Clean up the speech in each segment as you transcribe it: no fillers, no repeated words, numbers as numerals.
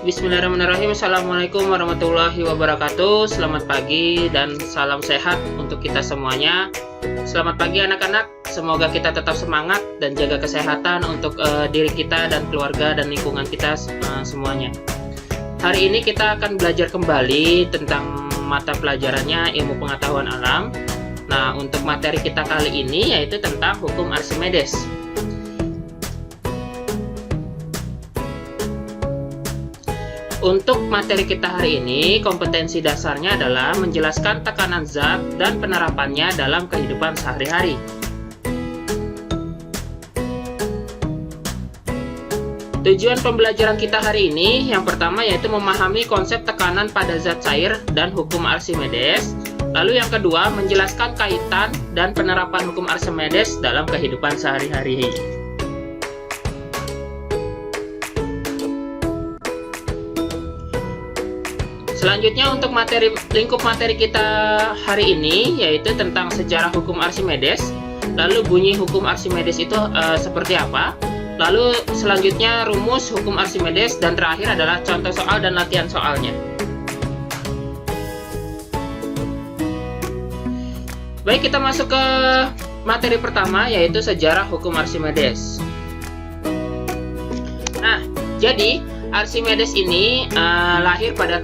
Baik, bismillahirrahmanirrahim. Assalamualaikum warahmatullahi wabarakatuh. Selamat pagi dan salam sehat untuk kita semuanya. Selamat pagi anak-anak. Semoga kita tetap semangat dan jaga kesehatan untuk diri kita dan keluarga dan lingkungan kita semuanya. Hari ini kita akan belajar kembali tentang mata pelajarannya ilmu pengetahuan alam. Nah, untuk materi kita kali ini yaitu tentang hukum Archimedes. Untuk materi kita hari ini, kompetensi dasarnya adalah menjelaskan tekanan zat dan penerapannya dalam kehidupan sehari-hari. Tujuan pembelajaran kita hari ini, yang pertama yaitu memahami konsep tekanan pada zat cair dan hukum Archimedes. Lalu yang kedua, menjelaskan kaitan dan penerapan hukum Archimedes dalam kehidupan sehari-hari. Selanjutnya untuk lingkup materi kita hari ini yaitu tentang sejarah hukum Archimedes. Lalu bunyi hukum Archimedes itu seperti apa? Lalu selanjutnya rumus hukum Archimedes dan terakhir adalah contoh soal dan latihan soalnya. Baik, kita masuk ke materi pertama yaitu sejarah hukum Archimedes. Nah, jadi Archimedes ini lahir pada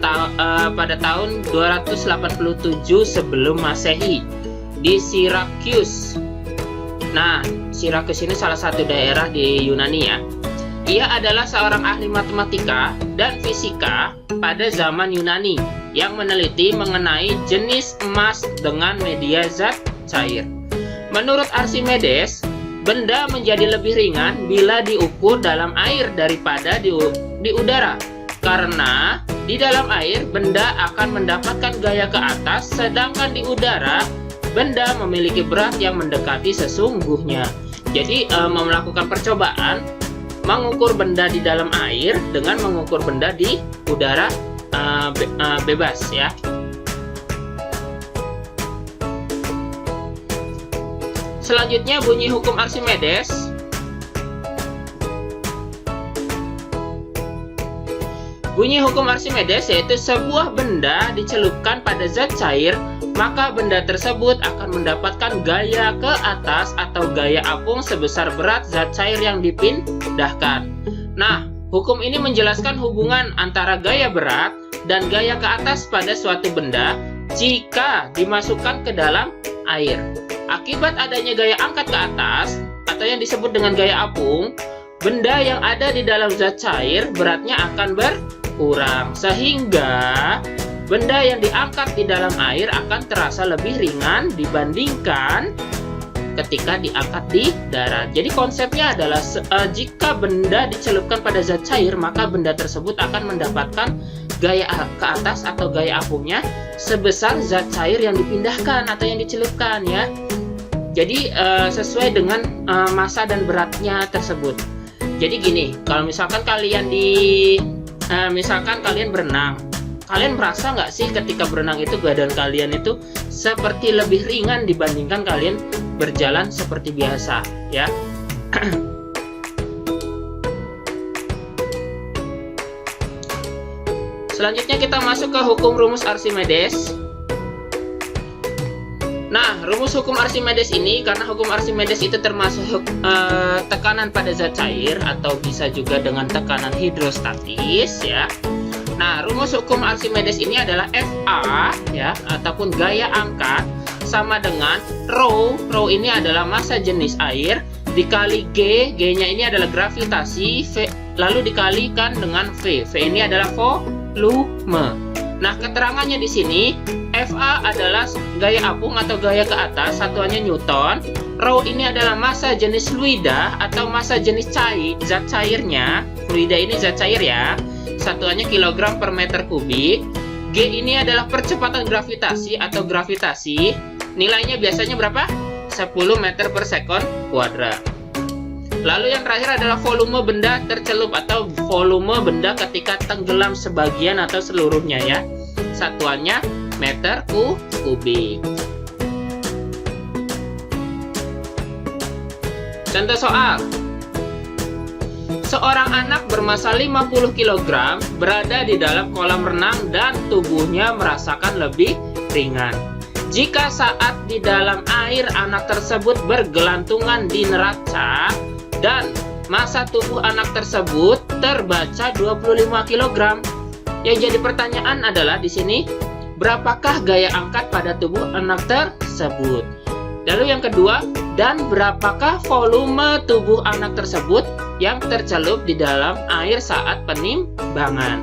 tahun 287 sebelum Masehi di Syracuse. Nah, Syracuse ini salah satu daerah di Yunani ya. Ia adalah seorang ahli matematika dan fisika pada zaman Yunani yang meneliti mengenai jenis emas dengan media zat cair. Menurut Archimedes, benda menjadi lebih ringan bila diukur dalam air daripada di udara, karena di dalam air benda akan mendapatkan gaya ke atas, sedangkan di udara benda memiliki berat yang mendekati sesungguhnya. Jadi melakukan percobaan mengukur benda di dalam air dengan mengukur benda di udara bebas ya. Selanjutnya bunyi hukum Archimedes. Bunyi hukum Archimedes yaitu sebuah benda dicelupkan pada zat cair, maka benda tersebut akan mendapatkan gaya ke atas atau gaya apung sebesar berat zat cair yang dipindahkan. Nah, hukum ini menjelaskan hubungan antara gaya berat dan gaya ke atas pada suatu benda jika dimasukkan ke dalam air. Akibat adanya gaya angkat ke atas atau yang disebut dengan gaya apung, benda yang ada di dalam zat cair beratnya akan berkurang, sehingga benda yang diangkat di dalam air akan terasa lebih ringan dibandingkan ketika diangkat di darat. Jadi konsepnya adalah jika benda dicelupkan pada zat cair, maka benda tersebut akan mendapatkan gaya ke atas atau gaya apungnya sebesar zat cair yang dipindahkan atau yang dicelupkan ya. Jadi sesuai dengan massa dan beratnya tersebut. Jadi gini, kalau misalkan kalian misalkan kalian berenang, kalian merasa nggak sih ketika berenang itu badan kalian itu seperti lebih ringan dibandingkan kalian berjalan seperti biasa ya. Selanjutnya kita masuk ke hukum rumus Archimedes. Nah, rumus hukum Archimedes ini, karena hukum Archimedes itu termasuk tekanan pada zat cair atau bisa juga dengan tekanan hidrostatis ya. Nah, rumus hukum Archimedes ini adalah Fa ya, ataupun gaya angkat sama dengan Rho. Rho ini adalah massa jenis air dikali G. G-nya ini adalah gravitasi, lalu dikalikan dengan V. V ini adalah volume. Nah, keterangannya di sini Fa adalah gaya apung atau gaya ke atas, satuannya Newton. Rho ini adalah massa jenis fluida atau massa jenis cair, zat cairnya. Fluida ini zat cair ya. Satuannya kilogram per meter kubik. G ini adalah percepatan gravitasi atau gravitasi. Nilainya biasanya berapa? 10 meter per sekon kuadrat. Lalu yang terakhir adalah volume benda tercelup atau volume benda ketika tenggelam sebagian atau seluruhnya ya. Satuannya meter kubik. Contoh soal. Seorang anak bermassa 50 kg berada di dalam kolam renang dan tubuhnya merasakan lebih ringan. Jika saat di dalam air anak tersebut bergelantungan di neraca dan massa tubuh anak tersebut terbaca 25 kg. Yang jadi pertanyaan adalah di sini, berapakah gaya angkat pada tubuh anak tersebut? Lalu yang kedua, dan berapakah volume tubuh anak tersebut yang tercelup di dalam air saat penimbangan?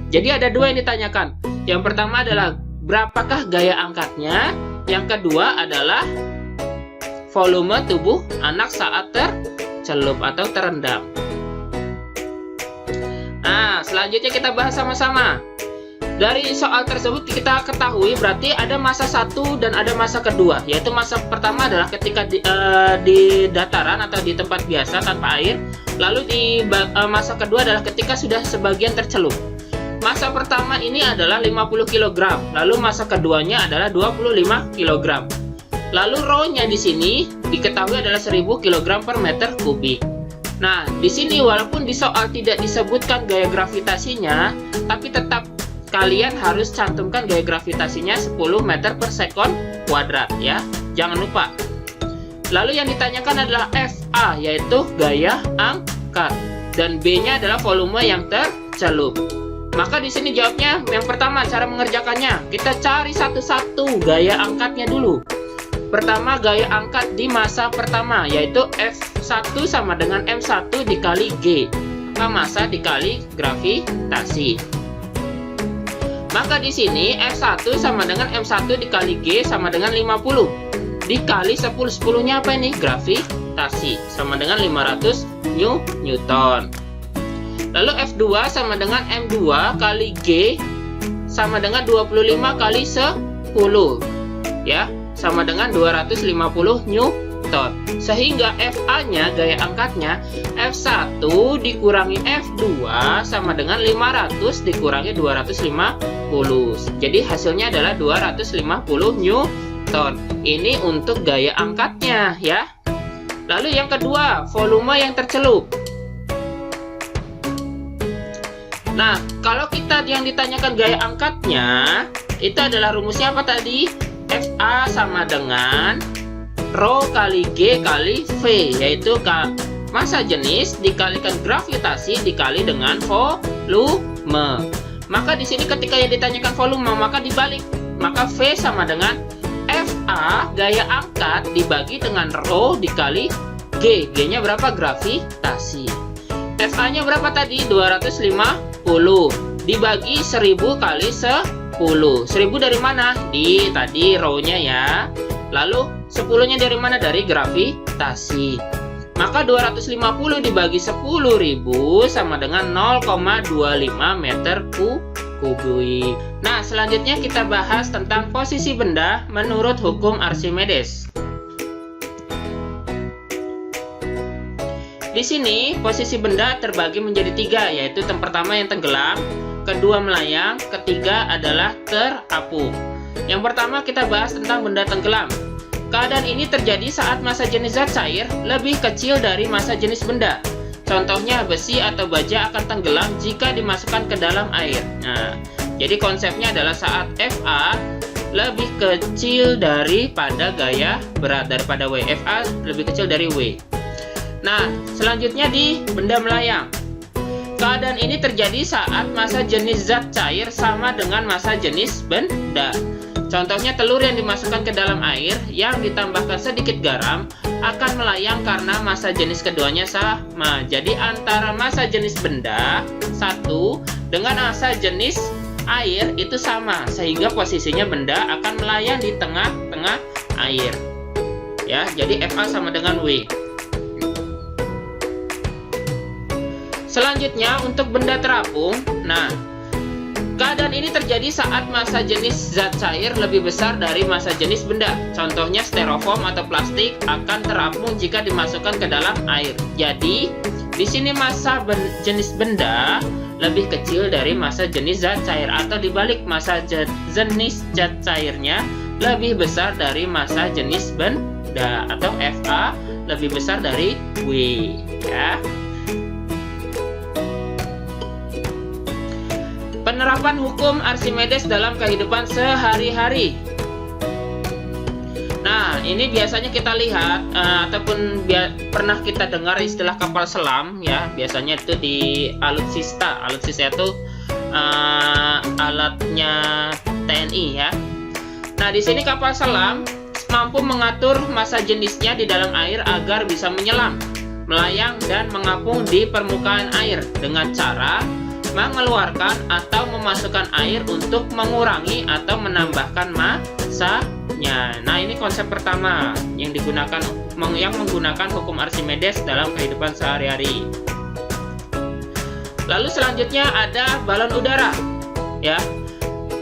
Jadi ada dua yang ditanyakan. Yang pertama adalah berapakah gaya angkatnya? Yang kedua adalah volume tubuh anak saat tercelup atau terendam. Nah, selanjutnya kita bahas sama-sama. Dari soal tersebut kita ketahui berarti ada massa 1 dan ada massa kedua. Yaitu massa pertama adalah ketika di dataran atau di tempat biasa tanpa air. Lalu di massa kedua adalah ketika sudah sebagian tercelup. Massa pertama ini adalah 50 kg. Lalu massa keduanya adalah 25 kg. Lalu rho-nya di sini diketahui adalah 1000 kg per meter kubik. Nah, di sini walaupun di soal tidak disebutkan gaya gravitasinya, tapi tetap kalian harus cantumkan gaya gravitasinya 10 meter per sekon kuadrat ya. Jangan lupa. Lalu yang ditanyakan adalah FA, yaitu gaya angkat, dan B-nya adalah volume yang tercelup. Maka di sini jawabnya yang pertama, cara mengerjakannya. Kita cari satu-satu gaya angkatnya dulu. Pertama, gaya angkat di massa pertama, yaitu F1 sama dengan M1 dikali G. Maka massa dikali gravitasi. Maka di sini F1 sama dengan M1 dikali G sama dengan 50. Dikali 10. 10-nya apa ini? Gravitasi. Sama dengan 500 Newton. Lalu F2 sama dengan M2 kali G sama dengan 25 kali 10. Ya, sama dengan 250 Newton. Sehingga FA-nya, gaya angkatnya, F1 dikurangi F2 sama dengan 500 dikurangi 250. Jadi hasilnya adalah 250 Newton. Ini untuk gaya angkatnya ya. Lalu yang kedua, volume yang tercelup. Nah, kalau kita yang ditanyakan gaya angkatnya, itu adalah rumusnya apa tadi? FA sama dengan rho kali G kali V, yaitu massa jenis dikalikan gravitasi dikali dengan volume. Maka di sini ketika yang ditanyakan volume, maka dibalik. Maka V sama dengan FA gaya angkat dibagi dengan rho dikali G. G-nya berapa? Gravitasi. FA-nya berapa tadi? 250 dibagi 1000 kali 10. 1000 dari mana? Di tadi rho-nya ya. Lalu 10-nya dari mana? Dari gravitasi. Maka 250 dibagi 10.000 sama dengan 0,25 meter kubik. Nah, selanjutnya kita bahas tentang posisi benda menurut hukum Archimedes. Di sini posisi benda terbagi menjadi 3, yaitu yang pertama yang tenggelam, kedua melayang, ketiga adalah terapung. Yang pertama kita bahas tentang benda tenggelam. Keadaan ini terjadi saat massa jenis zat cair lebih kecil dari massa jenis benda. Contohnya besi atau baja akan tenggelam jika dimasukkan ke dalam air. Nah, jadi konsepnya adalah saat FA lebih kecil daripada gaya berat daripada W. FA lebih kecil dari W. Nah, selanjutnya di benda melayang. Keadaan ini terjadi saat massa jenis zat cair sama dengan massa jenis benda. Contohnya telur yang dimasukkan ke dalam air yang ditambahkan sedikit garam akan melayang karena massa jenis keduanya sama. Jadi antara massa jenis benda 1 dengan massa jenis air itu sama, sehingga posisinya benda akan melayang di tengah-tengah air. Ya, jadi FA sama dengan W. Selanjutnya untuk benda terapung. Nah, keadaan ini terjadi saat massa jenis zat cair lebih besar dari massa jenis benda. Contohnya styrofoam atau plastik akan terapung jika dimasukkan ke dalam air. Jadi, di sini massa jenis benda lebih kecil dari massa jenis zat cair, atau dibalik, massa jenis zat cairnya lebih besar dari massa jenis benda, atau FA lebih besar dari W ya. Penerapan hukum Archimedes dalam kehidupan sehari-hari. Nah, ini biasanya kita lihat ataupun pernah kita dengar istilah kapal selam ya. Biasanya itu di alutsista. Alutsista itu alatnya TNI ya. Nah, di sini kapal selam mampu mengatur massa jenisnya di dalam air agar bisa menyelam, melayang, dan mengapung di permukaan air dengan cara mengeluarkan atau memasukkan air untuk mengurangi atau menambahkan massanya. Nah, ini konsep pertama yang menggunakan hukum Archimedes dalam kehidupan sehari-hari. Lalu selanjutnya ada balon udara. Ya.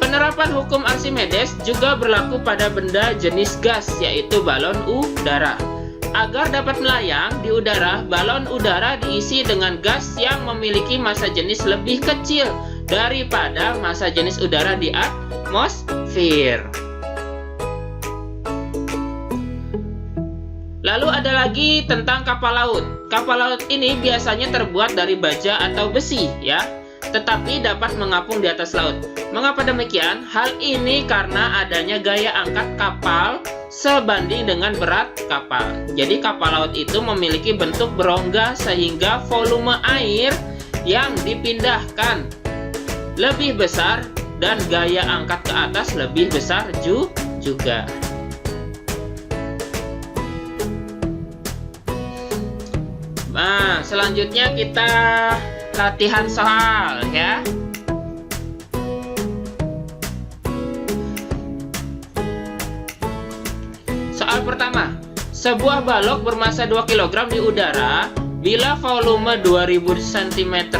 Penerapan hukum Archimedes juga berlaku pada benda jenis gas, yaitu balon udara. Agar dapat melayang di udara, balon udara diisi dengan gas yang memiliki massa jenis lebih kecil daripada massa jenis udara di atmosfer. Lalu ada lagi tentang kapal laut. Kapal laut ini biasanya terbuat dari baja atau besi, ya, tetapi dapat mengapung di atas laut. Mengapa demikian? Hal ini karena adanya gaya angkat kapal sebanding dengan berat kapal. Jadi kapal laut itu memiliki bentuk berongga sehingga volume air yang dipindahkan lebih besar dan gaya angkat ke atas lebih besar juga. Nah, selanjutnya kita latihan soal ya. Soal pertama, sebuah balok bermassa 2 kg di udara bila volume 2000 cm3,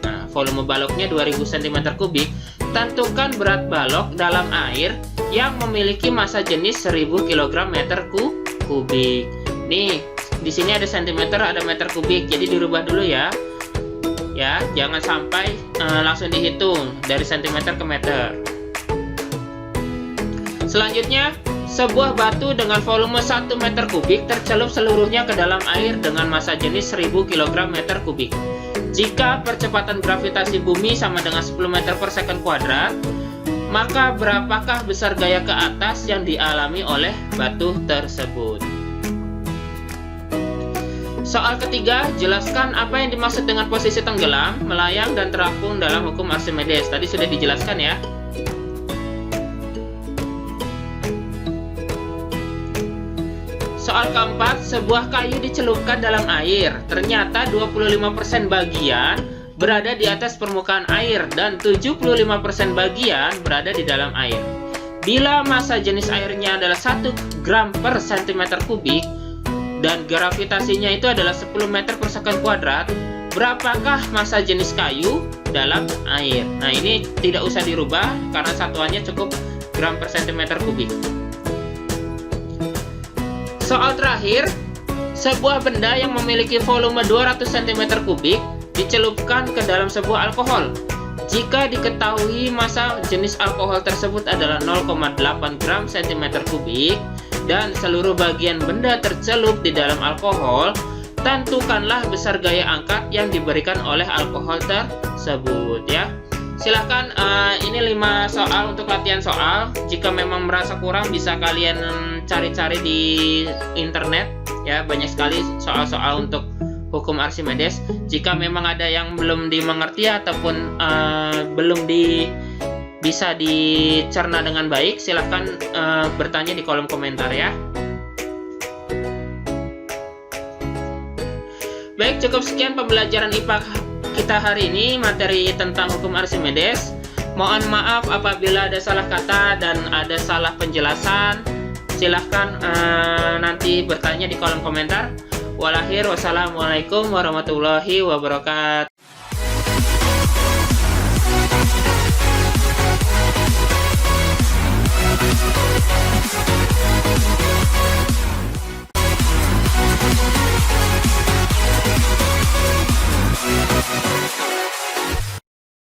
nah, volume baloknya 2000 cm3, tentukan berat balok dalam air yang memiliki massa jenis 1000 kg/m3. Nih, di sini ada cm, ada meter kubik, jadi dirubah dulu ya. Ya, jangan sampai langsung dihitung dari cm ke meter. Selanjutnya, sebuah batu dengan volume 1 meter kubik tercelup seluruhnya ke dalam air dengan massa jenis 1000 kg/m3. Jika percepatan gravitasi bumi sama dengan 10 meter per second kuadrat, maka berapakah besar gaya ke atas yang dialami oleh batu tersebut? Soal ketiga, jelaskan apa yang dimaksud dengan posisi tenggelam, melayang, dan terapung dalam hukum Archimedes. Tadi sudah dijelaskan ya. Soal keempat, sebuah kayu dicelupkan dalam air. Ternyata 25% bagian berada di atas permukaan air dan 75% bagian berada di dalam air. Bila massa jenis airnya adalah 1 gram per cm kubik dan gravitasinya itu adalah 10 meter per second kuadrat, berapakah massa jenis kayu dalam air? Nah, ini tidak usah dirubah karena satuannya cukup gram per cm kubik. Soal terakhir, sebuah benda yang memiliki volume 200 cm3 dicelupkan ke dalam sebuah alkohol. Jika diketahui massa jenis alkohol tersebut adalah 0,8 gram cm3 dan seluruh bagian benda tercelup di dalam alkohol, tentukanlah besar gaya angkat yang diberikan oleh alkohol tersebut ya. Silahkan, ini 5 soal untuk latihan soal. Jika memang merasa kurang, bisa kalian cari-cari di internet ya, banyak sekali soal-soal untuk hukum Archimedes. Jika memang ada yang belum dimengerti ataupun belum bisa dicerna dengan baik, silahkan bertanya di kolom komentar ya. Baik, cukup sekian pembelajaran IPA kita hari ini, materi tentang hukum Archimedes. Mohon maaf apabila ada salah kata dan ada salah penjelasan. Silahkan nanti bertanya di kolom komentar. Wassalamualaikum warahmatullahi wabarakatuh.